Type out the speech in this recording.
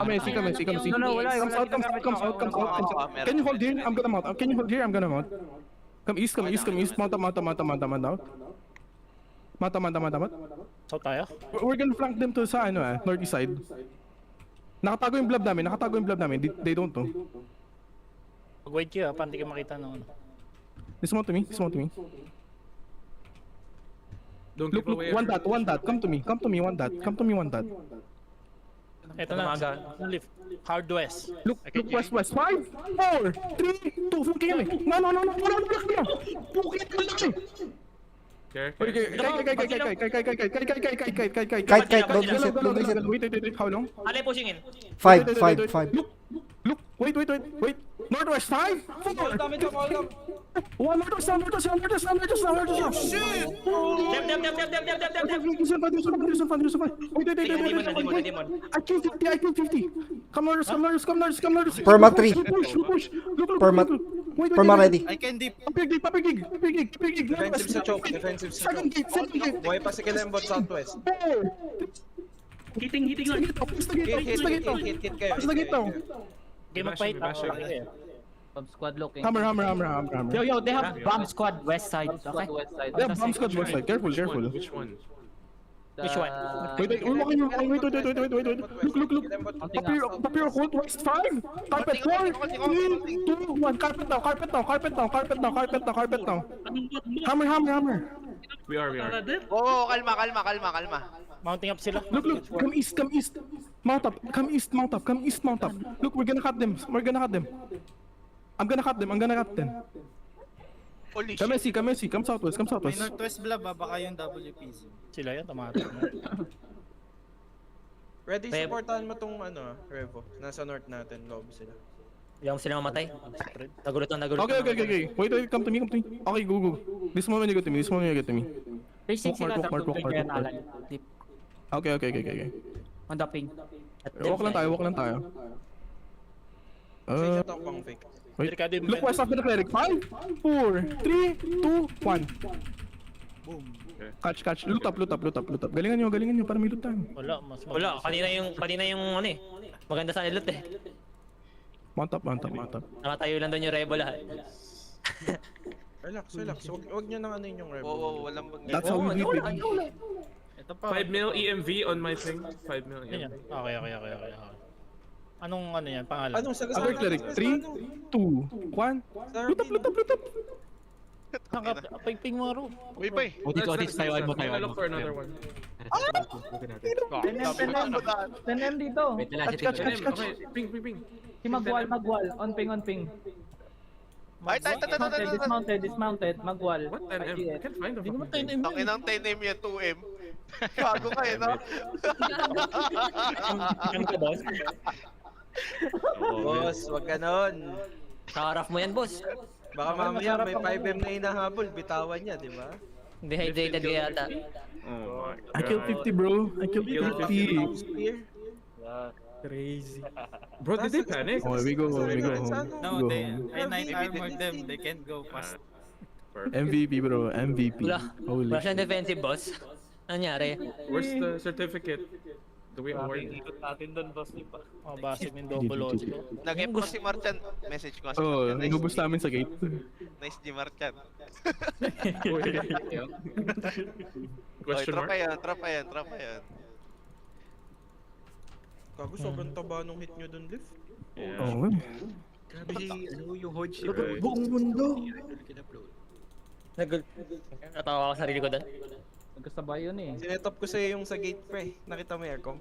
Come, No, wala. comes out. Can you hold here? I'm gonna mount. Can you hold here? I'm gonna mount. Come east. Mount out. Mount. South tayo? We're gonna flank them to sa northeast side. Nakatago yung blob namin. They don't know. Mag-wait kayo para hindi ka makita ng ano. Dismount to me. Don't Look, give away. one dot. Come to me, one dot. Ito na, lift. Hard west. Look, west. 5, 4, 3, 2, full game. No. Pukit ka lang. Care. Kite, don't reset. Wait, how long? Alay pushing in. 5. Look, wait. Northwest 5, 4, 1 northwest. Shit! Dem. Wait. I killed 50. Come north. Perma 3. Push. Look. Perma. Wait. Perma ready. I can deep. Papig. Defensive sa choke. Second gate. Buhay pa si Kilembot Southwest. Hitting lang. Hit kayo. Pass the gate now. Okay, mag-fight. Bashing. Okay. Bomb squad looking. Hammer. Yo, they have bomb squad west side. Okay. They have bomb squad west side. Careful. Which one? Which one? Wait. Look. Papiro hold west 5. Carpet 4, 3, 2, 1. Carpet now. Hammer. We are. Oo, kalma. Mounting up sila. Look. Come east. Mount up. Come east. Look, we're gonna cut them. I'm gonna cut them. Holy Come shit. Messi. Come southwest. May Northwest Blob baka yung WPC. Sila yan, tumatak na. Ready, supportahan mo tong Revo. Nasa north natin, lobby sila. Yung sila mamatay. Nagulat. Okay. Wait. Come to me. Okay, go. This moment you get to me. Facing sila. Walk. Deep. Okay. On the ping. Walk lang tayo. Sa inyo tong pang fake. Wait. Delikado yung Look west after the cleric. 5, 4, 3, 2, 1. Boom. Catch. Loot up. Galingan nyo para may loot tayo. Wala, Kanina yung maganda sa ilot eh. Mount up. Nakatayo lang doon yung Rebo lahat. Relax. Huwag nyo nang yung Revo. Oo, walang That's how we beat it. Ito pa. 5 mil EMV on my thing. 5 mil Yan. EMV. Okay. Anong yan, pangalan? Anong sagasama? Other cleric. 3, 2, 1. Loot up. Ping mo ro. Uy, bay. Let's look for another one. Tenem dito. Catch. Okay, ping. Si Magwal. On ping. Ay, Dismounted. Magwal. What 10M? I can't find the fucking thing. Tangin ng 10M yan, 2M. Gago kayo, no? Ano ka, boss? Boss, wag ganon. Kakaraf mo yan, boss. Baka mamaya may 5M na hinahabol, bitawan niya, di ba? Dehydrated ka yata. Oh my god. I killed 50, bro. I killed 50. Spear? Crazy. Bro, did they panic? Oh, we go home. No, I night armored them, they can't go fast. Perfect. MVP, bro. MVP. Wala siyang defensive, boss. Ano nangyari? Where's the certificate? Do we award? Oh, basig ng double load. Nag-ep ko si Marchan. Message ko si Oh, Marchan. inubos namin sa gate. Nice G Marchan. Question mark? Tropa yan. Kago, sobrang taba nung hit nyo dun, Liv. Yeah. Oh, man. Grabe yung hold ship. Buong mundo. Natawa ako sa sarili ko doon. Magkasabay yun eh. Sinetop ko sa'yo yung sa gate, pre. Nakita mo yung aircom?